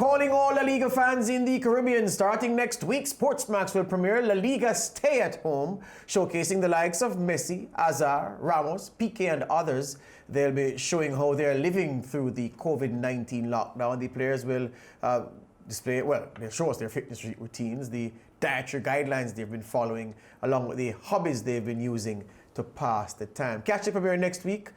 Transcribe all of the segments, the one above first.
calling all La Liga fans in the Caribbean. Starting next week, SportsMax will premiere La Liga Stay at Home, showcasing the likes of Messi, Hazard, Ramos, Piqué and others. They'll be showing how they're living through the COVID-19 lockdown. The players will display, they'll show us their fitness routines, the dietary guidelines they've been following, along with the hobbies they've been using to pass the time. Catch the premiere next week.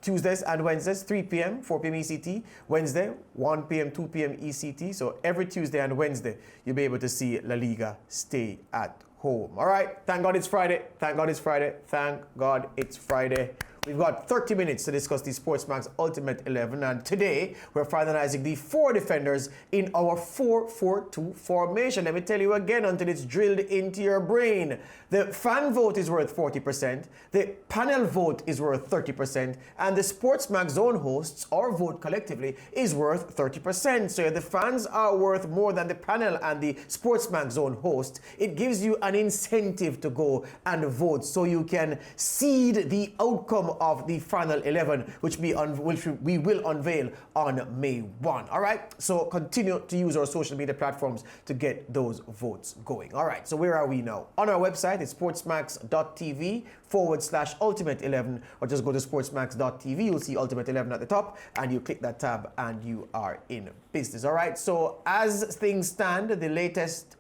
Tuesdays and Wednesdays, 3 p.m., 4 p.m. ECT. Wednesday, 1 p.m., 2 p.m. ECT. So every Tuesday and Wednesday, you'll be able to see La Liga Stay at Home. All right. Thank God it's Friday. Thank God it's Friday. Thank God it's Friday. We've got 30 minutes to discuss the SportsMax Ultimate 11, and today we're finalizing the 4 defenders in our 4-4-2 formation. Let me tell you again until it's drilled into your brain. The fan vote is worth 40%, the panel vote is worth 30%, and the SportsMax Zone hosts, our vote collectively, is worth 30%. So if the fans are worth more than the panel and the SportsMax Zone host, it gives you an incentive to go and vote so you can seed the outcome of the final 11, which we will unveil on May 1. All right, so continue to use our social media platforms to get those votes going. All right, so where are we now? On our website, it's sportsmax.tv/Ultimate 11, or just go to sportsmax.tv. You'll see Ultimate 11 at the top, and you click that tab, and you are in business. All right, so as things stand, the latest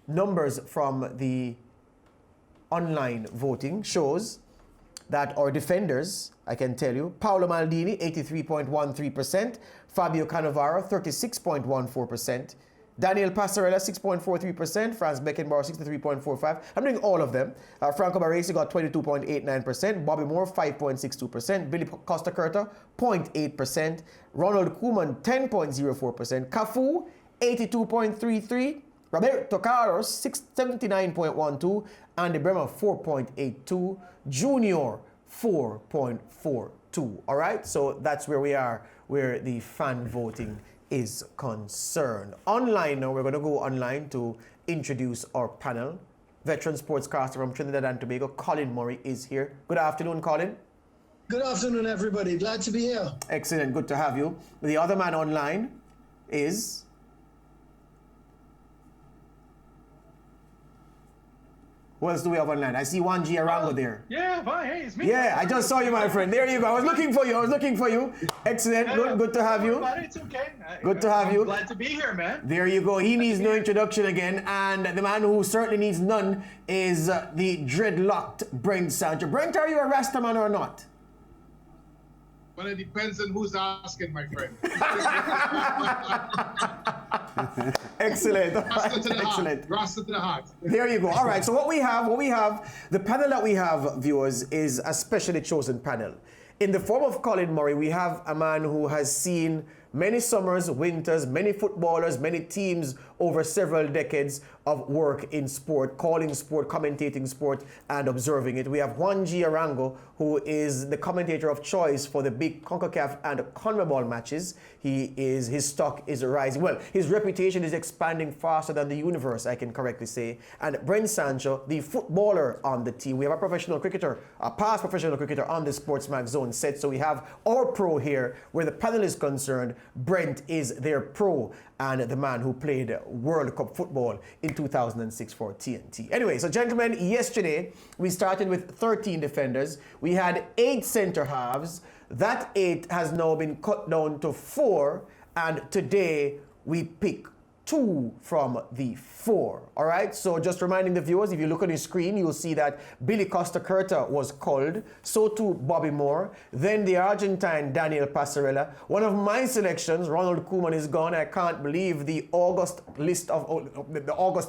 numbers from the online voting shows that our defenders, I can tell you, Paolo Maldini, 83.13%, Fabio Cannavaro, 36.14%, Daniel Passarella, 6.43%, Franz Beckenbauer, 63.45%. I'm doing all of them. Franco Baresi got 22.89%, Bobby Moore, 5.62%, Billy Costa Curta, 0.8%, Ronald Koeman, 10.04%, Cafu, 82.33%, Roberto Carlos, 79.12%, Andy Bremer, 4.82%, Junior, 4.42%. All right, so that's where we are, where the fan voting is concerned. Online now, we're going to go online to introduce our panel. Veteran sportscaster from Trinidad and Tobago, Colin Murray, is here. Good afternoon, Colin. Good afternoon, everybody. Glad to be here. Excellent, good to have you. The other man online is... Who else do we have online? I see Juan G. Arango there. Yeah, bye. Hey, it's me. Yeah, I just saw you, my friend. There you go. I was looking for you. Excellent. Yeah, good to have you. It's okay. Good to have you. Glad to be here, man. There you go. He needs no introduction again. And the man who certainly needs none is the dreadlocked Brent Sancho. Brent, are you a Rasta man or not? Well, it depends on who's asking, my friend. Excellent. Rasta to the Excellent. heart. Rasta to the heart. There you go. All right. So what we have, the panel that we have, viewers, is a specially chosen panel. In the form of Colin Murray, we have a man who has seen many summers, winters, many footballers, many teams over several decades of work in sport, calling sport, commentating sport, and observing it. We have Juan G. Arango, who is the commentator of choice for the big CONCACAF and CONMEBOL matches. His stock is rising. Well, his reputation is expanding faster than the universe, I can correctly say. And Brent Sancho, the footballer on the team. We have a professional cricketer, a past professional cricketer on the SportsMax Zone set. So we have our pro here, where the panel is concerned. Brent is their pro and the man who played World Cup football in 2006 for TNT. Anyway, so gentlemen, yesterday we started with 13 defenders. We had 8 center halves. That 8 has now been cut down to 4, and today we pick 2 from the 4. All right, so just reminding the viewers, if you look on your screen, you'll see that Billy Costa Curta was culled, so too Bobby Moore, then the Argentine Daniel Passarella. One of my selections, Ronald Koeman, is gone. I can't believe the August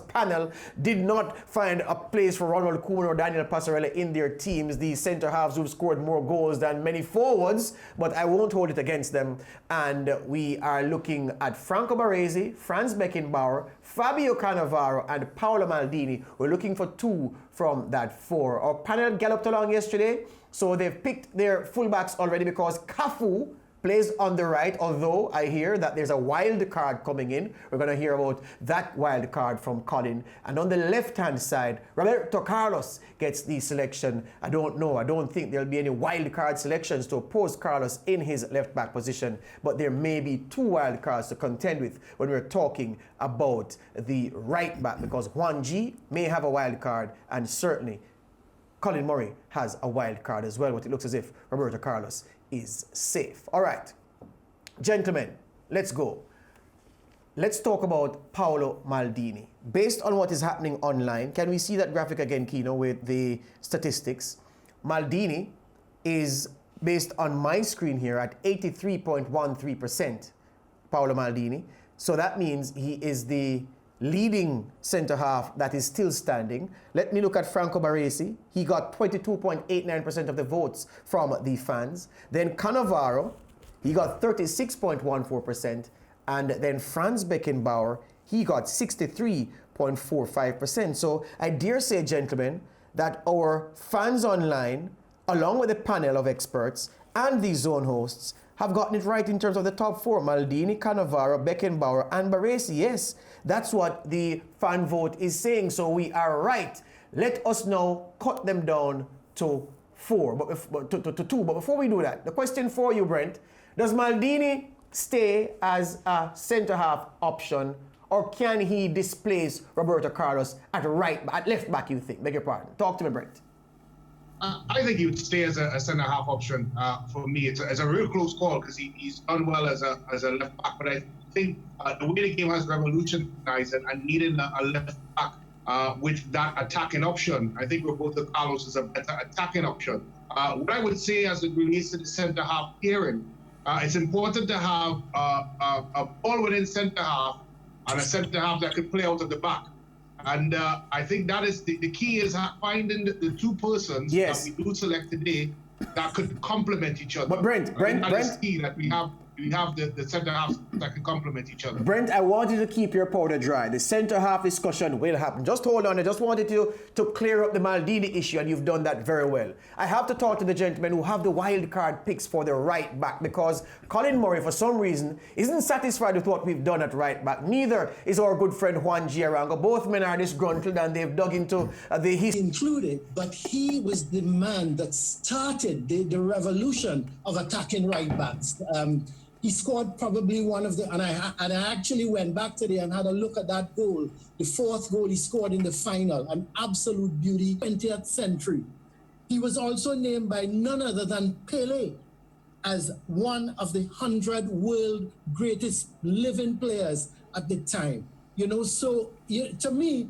panel did not find a place for Ronald Koeman or Daniel Passarella in their teams, the center halves who've scored more goals than many forwards, but I won't hold it against them. And we are looking at Franco Baresi, Franz Beckenbauer, Fabio Cannavaro, and Paolo Maldini. We're looking for 2 from that 4. Our panel galloped along yesterday, so they've picked their fullbacks already because Cafu plays on the right, although I hear that there's a wild card coming in. We're going to hear about that wild card from Colin. And on the left-hand side, Roberto Carlos gets the selection. I don't know. I don't think there'll be any wild card selections to oppose Carlos in his left-back position, but there may be 2 wild cards to contend with when we're talking about the right-back, because Juan G may have a wild card, and certainly Colin Murray has a wild card as well, but it looks as if Roberto Carlos is safe. All right, gentlemen, let's go. Let's talk about Paolo Maldini. Based on what is happening online, can we see that graphic again, Kino, with the statistics? Maldini is, based on my screen here, at 83.13%, Paolo Maldini. So that means he is the leading centre-half that is still standing. Let me look at Franco Baresi. He got 22.89% of the votes from the fans. Then Cannavaro, he got 36.14%. And then Franz Beckenbauer, he got 63.45%. So I dare say, gentlemen, that our fans online, along with the panel of experts and the zone hosts, have gotten it right in terms of the top 4. Maldini, Cannavaro, Beckenbauer, and Baresi. Yes, that's what the fan vote is saying. So we are right. Let us now cut them down to 4, to 2. But before we do that, the question for you, Brent, does Maldini stay as a centre-half option, or can he displace Roberto Carlos at left back, you think? Beg your pardon. Talk to me, Brent. I think he would stay as a centre-half option. For me, it's a real close call because he's done well as a left back. But I think the way the game has revolutionized it and needing a left back with that attacking option, I think Roberto Carlos is a better attacking option. What I would say as it relates to the centre-half pairing, it's important to have a ball-winning centre-half and a centre-half that could play out of the back. And I think that is the key is finding the 2 persons that we do select today that could complement each other. But Brent, is key that we have the centre halves that can complement each other. Brent, I want you to keep your powder dry. The centre half discussion will happen. Just hold on. I just wanted you to clear up the Maldini issue, and you've done that very well. I have to talk to the gentlemen who have the wild card picks for the right back, because Colin Murray, for some reason, isn't satisfied with what we've done at right back. Neither is our good friend Juan G. Arango. Both men are disgruntled, and they've dug into the history. Included, but he was the man that started the revolution of attacking right backs. He scored probably one of the, and I actually went back today and had a look at that goal, the 4th goal he scored in the final, an absolute beauty, 20th century. He was also named by none other than Pelé as one of the 100 world greatest living players at the time. You know, so to me,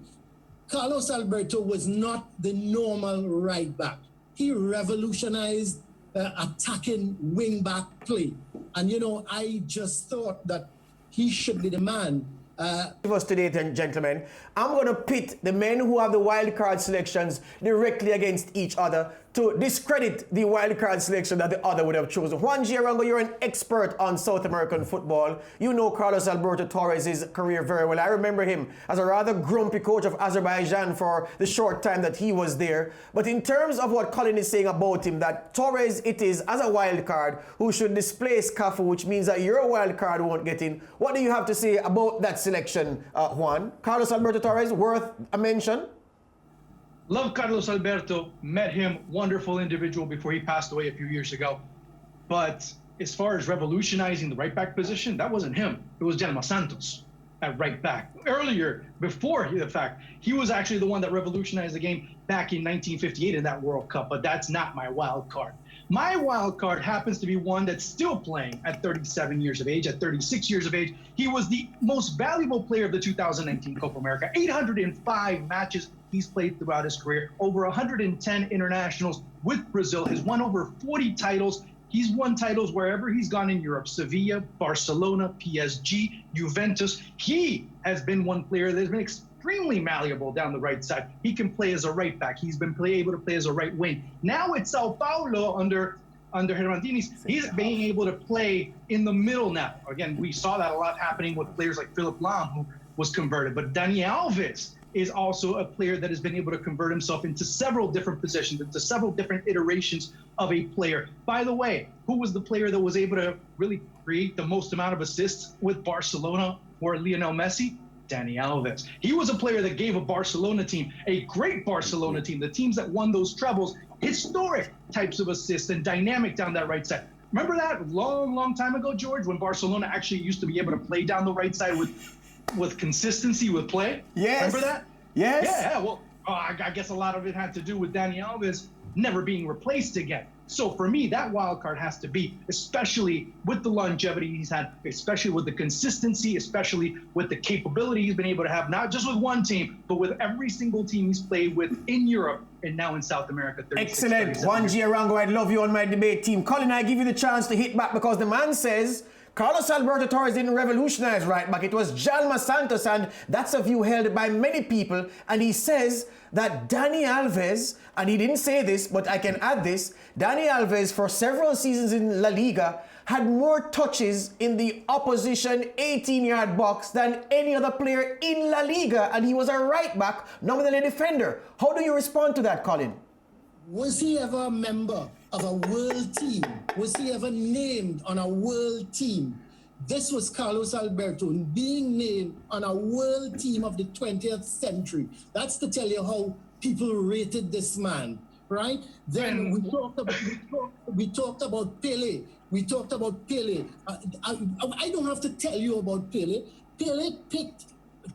Carlos Alberto was not the normal right back. He revolutionized attacking wing-back play. And, you know, I just thought that he should be the man. Give us today, gentlemen. I'm going to pit the men who have the wild card selections directly against each other to discredit the wild card selection that the other would have chosen. Juan G. Arango, you're an expert on South American football. You know Carlos Alberto Torres' career very well. I remember him as a rather grumpy coach of Azerbaijan for the short time that he was there. But in terms of what Colin is saying about him, that Torres it is as a wild card who should displace Cafu, which means that your wild card won't get in. What do you have to say about that selection, Juan? Carlos Alberto Torres, worth a mention? Love Carlos Alberto, met him, wonderful individual before he passed away a few years ago. But as far as revolutionizing the right back position, that wasn't him. It was Dani Santos at right back. Earlier, before the fact, he was actually the one that revolutionized the game back in 1958 in that World Cup, but that's not my wild card. My wild card happens to be one that's still playing at 37 years of age, at 36 years of age. He was the most valuable player of the 2019 Copa America. 805 matches he's played throughout his career, over 110 internationals with Brazil, has won over 40 titles. He's won titles wherever he's gone in Europe, Sevilla, Barcelona, PSG, Juventus. He has been one player that has been extremely malleable down the right side. He can play as a right back. He's been able to play as a right wing. Now at Sao Paulo under Hernandez, he's being able to play in the middle now. Again, we saw that a lot happening with players like Philip Lahm, who was converted. But Dani Alves is also a player that has been able to convert himself into several different positions, into several different iterations of a player. By the way, who was the player that was able to really create the most amount of assists with Barcelona or Lionel Messi? Dani Alves. He was a player that gave a Barcelona team, a great Barcelona team, the teams that won those trebles, historic types of assists and dynamic down that right side. Remember that long time ago, George, when Barcelona actually used to be able to play down the right side with consistency with play? Yes. Remember that? Yes. Yeah, well, I guess a lot of it had to do with Dani Alves never being replaced again. So for me, that wild card has to be, especially with the longevity he's had, especially with the consistency, especially with the capability he's been able to have, not just with one team, but with every single team he's played with in Europe and now in South America. Excellent. Juan G. Arango, I'd love you on my debate team. Colin, I give you the chance to hit back because the man says Carlos Alberto Torres didn't revolutionize right back. It was Jalma Santos, and that's a view held by many people. And he says that Dani Alves, and he didn't say this, but I can add this, Dani Alves for several seasons in La Liga had more touches in the opposition 18-yard box than any other player in La Liga, and he was a right back, nominally a defender. How do you respond to that, Colin? Was he ever a member of a world team? Was he ever named on a world team? This was Carlos Alberto being named on a world team of the 20th century. That's to tell you how people rated this man, right? Then we talked about Pele. We talked about Pele. I don't have to tell you about Pele. Pele picked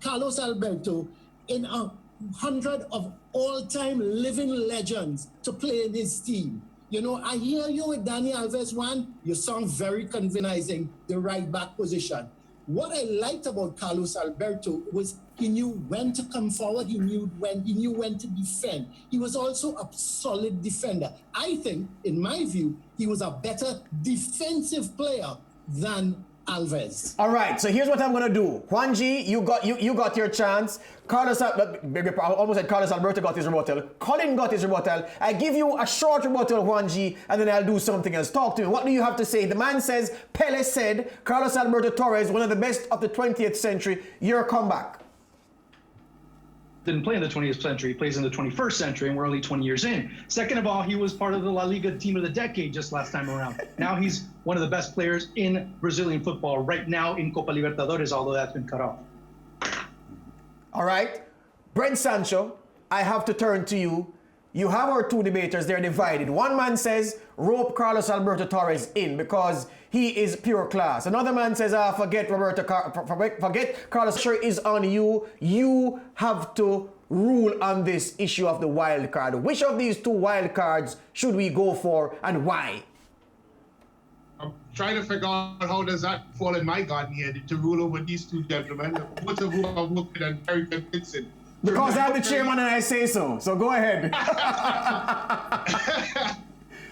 Carlos Alberto in 100 of all-time living legends to play in his team. You know, I hear you with Dani Alves, one, you sound very convincing, the right back position. What I liked about Carlos Alberto was he knew when to come forward, he knew when to defend. He was also a solid defender. I think, in my view, he was a better defensive player than Alves. All right, so here's what I'm gonna do. Juan G, you got your chance. I almost said Carlos Alberto got his rebuttal. Colin got his rebuttal. I give you a short rebuttal, Juan G, and then I'll do something else. Talk to me. What do you have to say? The man says Pele said Carlos Alberto Torres, one of the best of the 20th century. Your comeback. Didn't play in the 20th century. He plays in the 21st century, and we're only 20 years in. Second of all, he was part of the La Liga team of the decade just last time around. Now he's one of the best players in Brazilian football right now in Copa Libertadores, although that's been cut off. All right. Brent Sancho, I have to turn to you. You have our two debaters, they're divided. One man says, rope Carlos Alberto Torres in because he is pure class. Another man says, forget Carlos, sure is on you. You have to rule on this issue of the wild card. Which of these two wild cards should we go for and why? I'm trying to figure out how does that fall in my garden here to rule over these two gentlemen, both of whom are working and very convincing. Because I'm the chairman and I say so. So go ahead.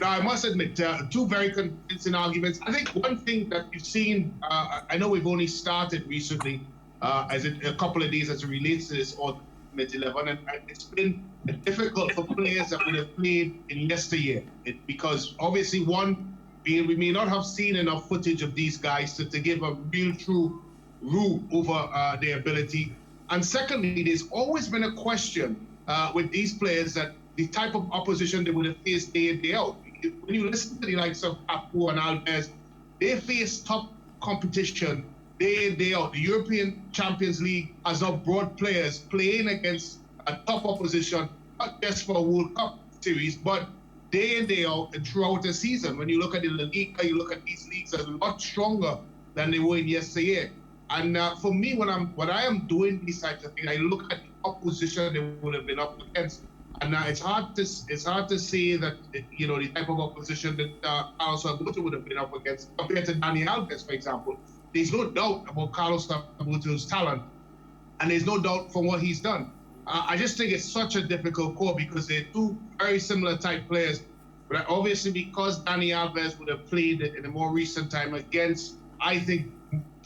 No, I must admit, two very convincing arguments. I think one thing that we've seen, I know we've only started recently, a couple of days as it relates to this Ultimate 11, and it's been difficult for players that would have played in yesteryear. Because obviously, one, we may not have seen enough footage of these guys to give a real true rule over their ability. And secondly, there's always been a question with these players that the type of opposition they would have faced day in, day out. When you listen to the likes of Papu and Alves, they face top competition day in, day out. The European Champions League has now brought players playing against a top opposition, not just for a World Cup series, but day in, day out and throughout the season. When you look at the La Liga, you look at these leagues as a lot stronger than they were in yesteryear. And for me, when I am doing these types of things, I look at the opposition they would have been up against, and it's hard to say that the type of opposition that Carlos Alberto would have been up against compared to Dani Alves, for example. There's no doubt about Carlos Alberto's talent, and there's no doubt from what he's done. I just think it's such a difficult call because they're two very similar type players. But obviously, because Dani Alves would have played in a more recent time against, I think,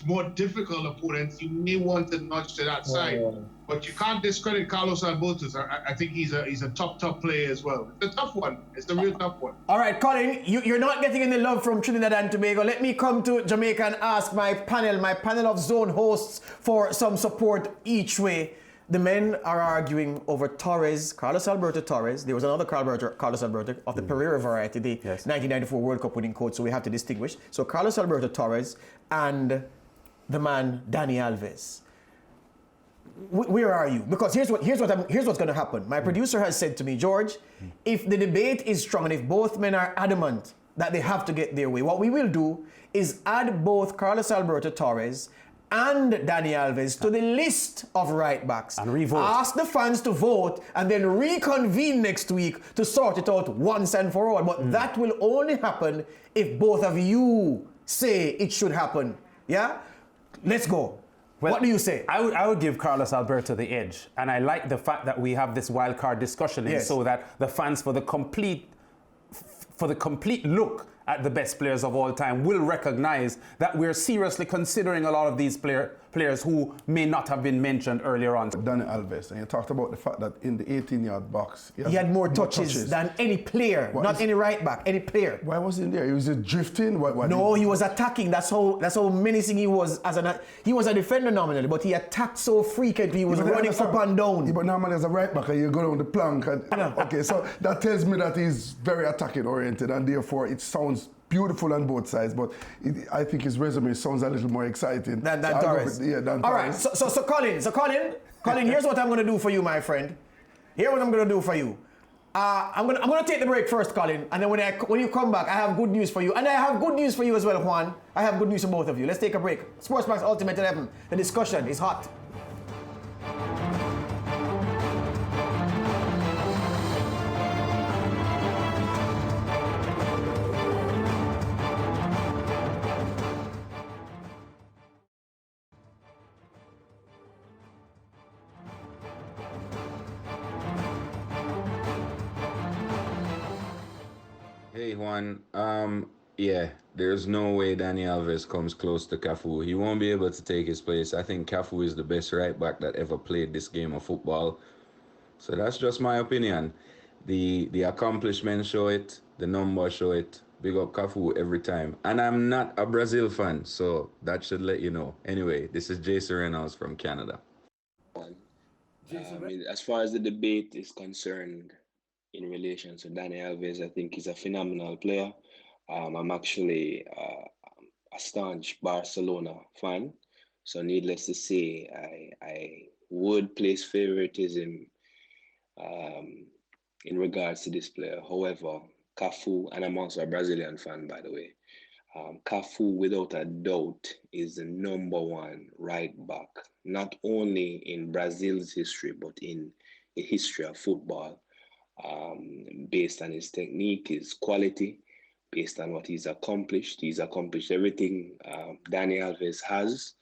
more difficult opponents, you may want to nudge to that side. But you can't discredit Carlos Alberto. I think he's a top player as well. It's a tough one. It's a real tough one. All right, Colin, you're not getting any love from Trinidad and Tobago. Let me come to Jamaica and ask my panel of zone hosts for some support each way. The men are arguing over Torres, Carlos Alberto Torres. There was another Carlos Alberto of the Pereira variety, the 1994 World Cup winning coach, so we have to distinguish. So Carlos Alberto Torres and the man Dani Alves. Where are you? Because here's what's going to happen. My producer has said to me, George, if the debate is strong and if both men are adamant that they have to get their way, what we will do is add both Carlos Alberto Torres and Dani Alves to the list of right backs. And revote. Ask the fans to vote and then reconvene next week to sort it out once and for all. But that will only happen if both of you say it should happen. Yeah? Let's go. Well, what do you say? I would give Carlos Alberto the edge. And I like the fact that we have this wild card discussion so that the fans for the complete look at the best players of all time will recognize that we're seriously considering a lot of these players who may not have been mentioned earlier on. Dani Alves, and you talked about the fact that in the 18-yard box, he had more touches than any player, not any right back, any player. Why was he in there? He was drifting? No, he was attacking. That's how menacing he was. He was a defender nominally, but he attacked so frequently. He was running up and down. Yeah, but normally as a right back, you go down the plank. Okay, so that tells me that he's very attacking oriented, and therefore it sounds beautiful on both sides, but I think his resume sounds a little more exciting than Torres. Than all Torres. Right, so Colin, here's what I'm going to do for you, my friend. Here's what I'm going to do for you. I'm going to take the break first, Colin, and then when you come back, I have good news for you, and I have good news for you as well, Juan. I have good news for both of you. Let's take a break. SportsMax Ultimate 11. The discussion is hot. Hey Juan, yeah, there's no way Dani Alves comes close to Cafu. He won't be able to take his place. I think Cafu is the best right back that ever played this game of football. So that's just my opinion. The accomplishments show it, the numbers show it. Big up Cafu every time. And I'm not a Brazil fan, so that should let you know. Anyway, this is Jason Reynolds from Canada. As far as the debate is concerned, in relation to Dani Alves, I think he's a phenomenal player. I'm actually a staunch Barcelona fan, so needless to say, I would place favoritism in regards to this player. However, Cafu, and I'm also a Brazilian fan, by the way, Cafu, without a doubt, is the #1 right back, not only in Brazil's history, but in the history of football. Based on his technique, his quality, based on what he's accomplished. He's accomplished everything Dani Alves has,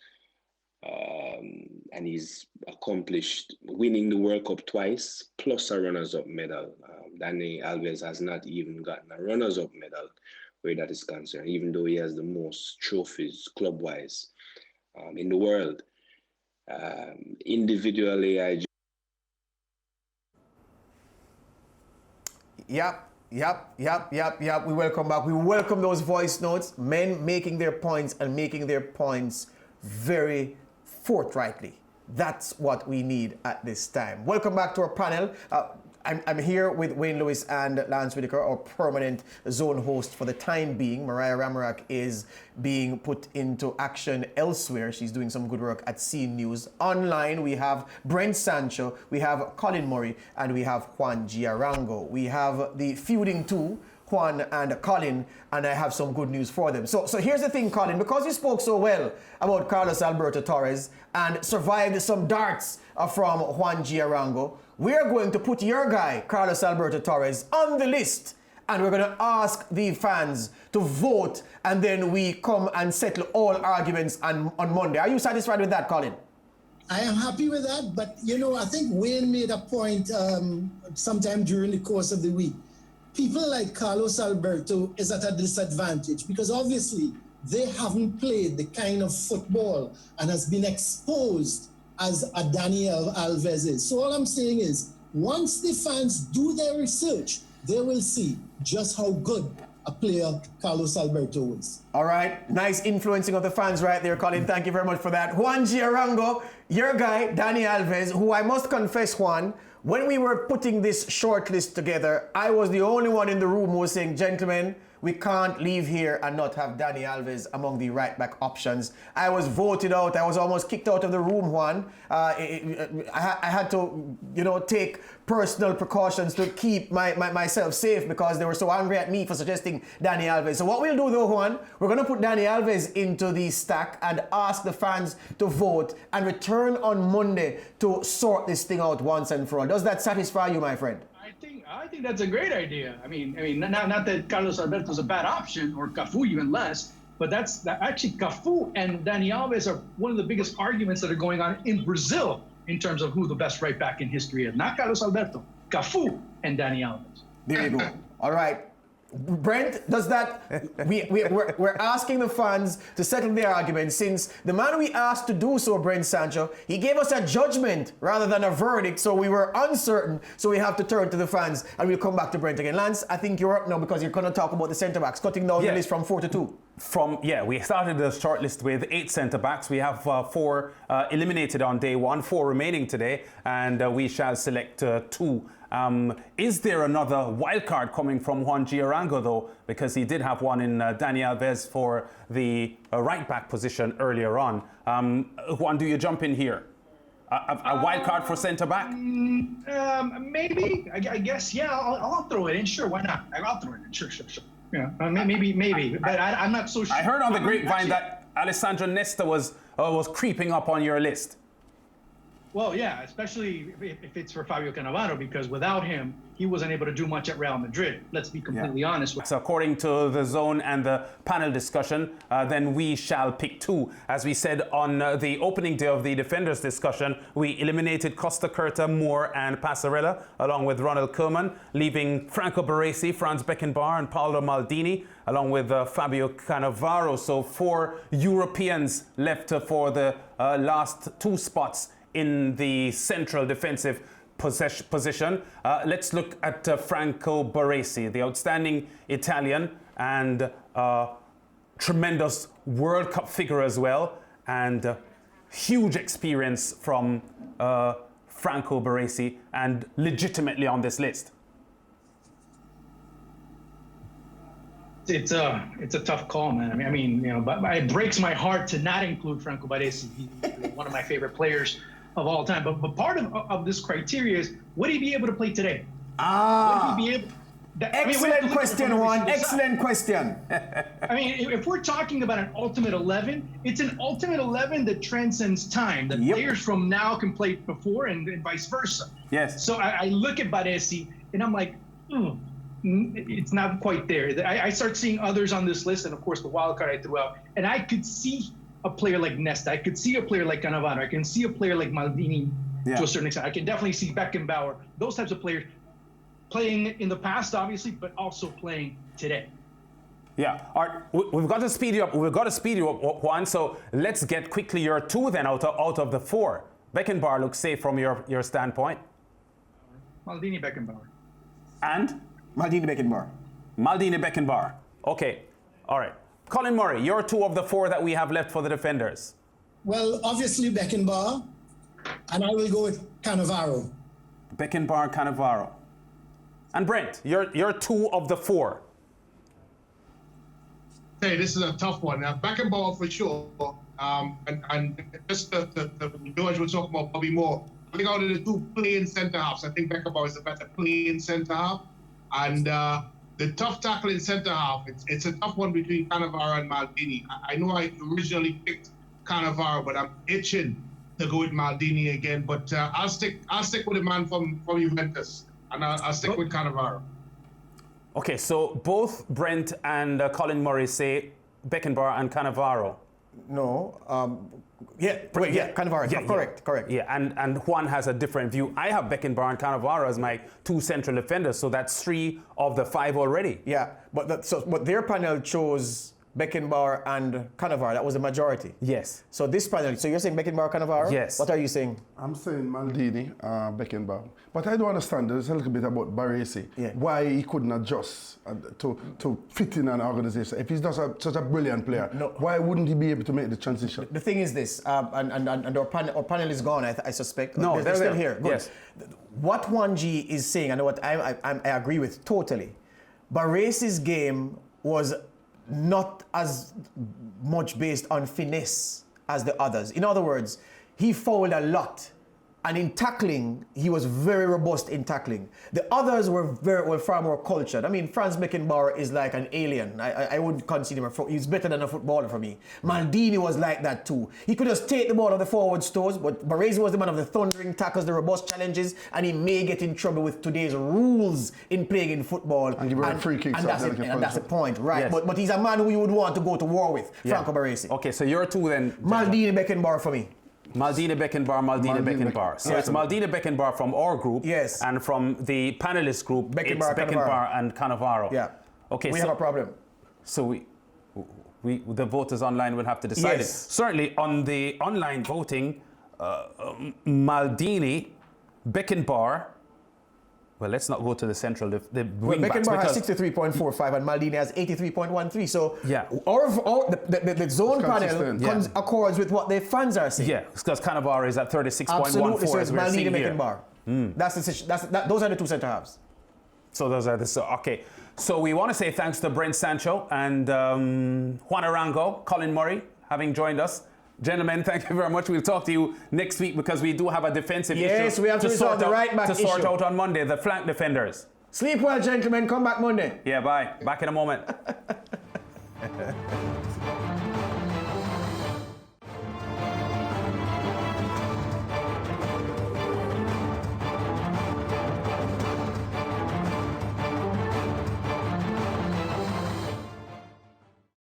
and he's accomplished winning the World Cup twice, plus a runners-up medal. Dani Alves has not even gotten a runners-up medal where that is concerned, even though he has the most trophies club-wise in the world. Individually, Yep. We welcome back. We welcome those voice notes. Men making their points and making their points very forthrightly. That's what we need at this time. Welcome back to our panel. I'm here with Wayne Lewis and Lance Whitaker, our permanent zone host for the time being. Mariah Ramarak is being put into action elsewhere. She's doing some good work at CN News. Online, we have Brent Sancho, we have Colin Murray, and we have Juan G. Arango. We have the feuding two, Juan and Colin, and I have some good news for them. So here's the thing, Colin, because you spoke so well about Carlos Alberto Torres and survived some darts from Juan G. Arango, we're going to put your guy, Carlos Alberto Torres, on the list, and we're going to ask the fans to vote, and then we come and settle all arguments on Monday. Are you satisfied with that, Colin? I am happy with that, but I think Wayne made a point sometime during the course of the week. People like Carlos Alberto is at a disadvantage because obviously they haven't played the kind of football and has been exposed as a Dani Alves is. So all I'm saying is, once the fans do their research, they will see just how good a player Carlos Alberto is. All right, nice influencing of the fans right there, Colin. Thank you very much for that. Juan G. Arango, your guy, Dani Alves, who I must confess, Juan, when we were putting this short list together, I was the only one in the room who was saying, gentlemen, we can't leave here and not have Dani Alves among the right-back options. I was voted out. I was almost kicked out of the room, Juan. I had to, take personal precautions to keep myself safe because they were so angry at me for suggesting Dani Alves. So what we'll do, though, Juan, we're going to put Dani Alves into the stack and ask the fans to vote and return on Monday to sort this thing out once and for all. Does that satisfy you, my friend? I think that's a great idea. I mean, not that Carlos Alberto is a bad option, or Cafu even less, but actually Cafu and Dani Alves are one of the biggest arguments that are going on in Brazil in terms of who the best right back in history is. Not Carlos Alberto, Cafu and Dani Alves. There you go. All right. Brent, does that, we're asking the fans to settle their argument since the man we asked to do so, Brent Sancho, he gave us a judgment rather than a verdict, so we were uncertain, so we have to turn to the fans and we'll come back to Brent again. Lance, I think you're up now because you're going to talk about the centre-backs, cutting down the list from 4 to 2. We started the shortlist with 8 centre-backs. We have 4 eliminated on day 1, 4 remaining today, and we shall select 2. Is there another wildcard coming from Juan G. Arango, though? Because he did have one in Dani Alves for the right-back position earlier on. Juan, do you jump in here? A wildcard for centre-back? Maybe. I guess, yeah, I'll throw it in. Sure, why not? I'll throw it in. Sure. Yeah, maybe. But I'm not so sure. I heard on the grapevine that Alessandro Nesto was creeping up on your list. Well, yeah, especially if it's for Fabio Cannavaro, because without him, he wasn't able to do much at Real Madrid. Let's be completely honest. So according to the zone and the panel discussion, then we shall pick 2. As we said on the opening day of the defenders discussion, we eliminated Costa Curta, Moore and Passarella, along with Ronald Koeman, leaving Franco Baresi, Franz Beckenbauer and Paolo Maldini, along with Fabio Cannavaro. So 4 Europeans left for the last 2 spots in the central defensive position. Let's look at Franco Baresi, the outstanding Italian and tremendous World Cup figure as well, and huge experience from Franco Baresi, and legitimately on this list. It's a tough call, man. I mean, but it breaks my heart to not include Franco Baresi. He's one of my favorite players of all time. But part of this criteria is, would he be able to play today? Would he be able? Excellent question, Juan. Excellent question. I mean, if we're talking about an ultimate 11, it's an ultimate 11 that transcends time. That players from now can play before and vice versa. Yes. So I look at Baresi and I'm like, it's not quite there. I start seeing others on this list, and of course the wild card I threw out, and I could see a player like Nesto. I could see a player like Cannavaro. I can see a player like Maldini to a certain extent. I can definitely see Beckenbauer. Those types of players playing in the past, obviously, but also playing today. Yeah. All right. We've got to speed you up. We've got to speed you up, Juan. So let's get quickly your 2 then out of the 4. Beckenbauer looks safe from your standpoint. Maldini, Beckenbauer. And? Maldini, Beckenbauer. Okay. All right. Colin Murray, you're 2 of the 4 that we have left for the defenders. Well, obviously Beckenbauer, and I will go with Cannavaro. Beckenbauer, Cannavaro. And Brent, you're 2 of the 4. Hey, this is a tough one. Now, Beckenbauer for sure. And just the George was talking about Bobby Moore. I think out of the 2 playing centre halves, I think Beckenbauer is the better playing centre half. And the tough tackling centre half, it's a tough one between Cannavaro and Maldini. I know I originally picked Cannavaro, but I'm itching to go with Maldini again. But I'll stick with a man from Juventus, and I'll stick with Cannavaro. Okay, so both Brent and Colin Murray say Beckenbauer and Cannavaro. No. Cannavaro. Correct. Yeah, and Juan has a different view. I have Beckenbauer and Cannavaro as my 2 central defenders, so that's 3 of the 5 already. Yeah, but their panel chose Beckenbauer and Cannavaro. That was the majority. Yes. So this panel, so you're saying Beckenbauer, Cannavaro? Yes. What are you saying? I'm saying Maldini, Beckenbauer. But I don't understand, there's a little bit about Baresi. Yeah. Why he couldn't adjust to fit in an organization. If he's such a brilliant player, why wouldn't he be able to make the transition? The thing is this, and our panel is gone, I suspect. No, they're still there. here. Good. Yes. What Juan G is saying, and what I agree with totally, Baresi's game was not as much based on finesse as the others. In other words, he fouled a lot. And in tackling, he was very robust in tackling. The others were far more cultured. I mean, Franz Beckenbauer is like an alien. I wouldn't consider him he's better than a footballer for me. Maldini was like that too. He could just take the ball on the forward toes, but Baresi was the man of the thundering tackles, the robust challenges, and he may get in trouble with today's rules in playing in football. And give her free kicks. And that's the point, right? Yes. But he's a man who you would want to go to war with, Franco Baresi. Okay, so you're two then. Maldini Beckenbauer for me. Maldini Beckenbauer. So Yeah. it's Maldini Beckenbauer from our group. Yes. And from the panelist group, Beckenbauer, it's Beckenbauer and Cannavaro. Yeah. Okay. We have a problem. So the voters online will have to decide Yes. it. Certainly on the online voting, Maldini, Beckenbauer. Well, let's not go to the central. The Well, wing backs, Beckenbauer has because 63.45 and Maldini has 83.13. So Yeah. the zone panel consistent. accords with what the fans are saying. yeah, because Cannavaro is at 36.14 Absolutely. So as it's we're seeing Maldini here. Beckenbauer. Those are the two centre halves. So those are okay. So we want to say thanks to Brent Sancho and Juan Arango, Colin Murray, having joined us. Gentlemen, thank you very much. We'll talk to you next week because we do have a defensive issue. Yes, we have to resolve the right back to sort issue. out on Monday, the flank defenders. Sleep well, gentlemen. Come back Monday. Yeah, bye. Back in a moment.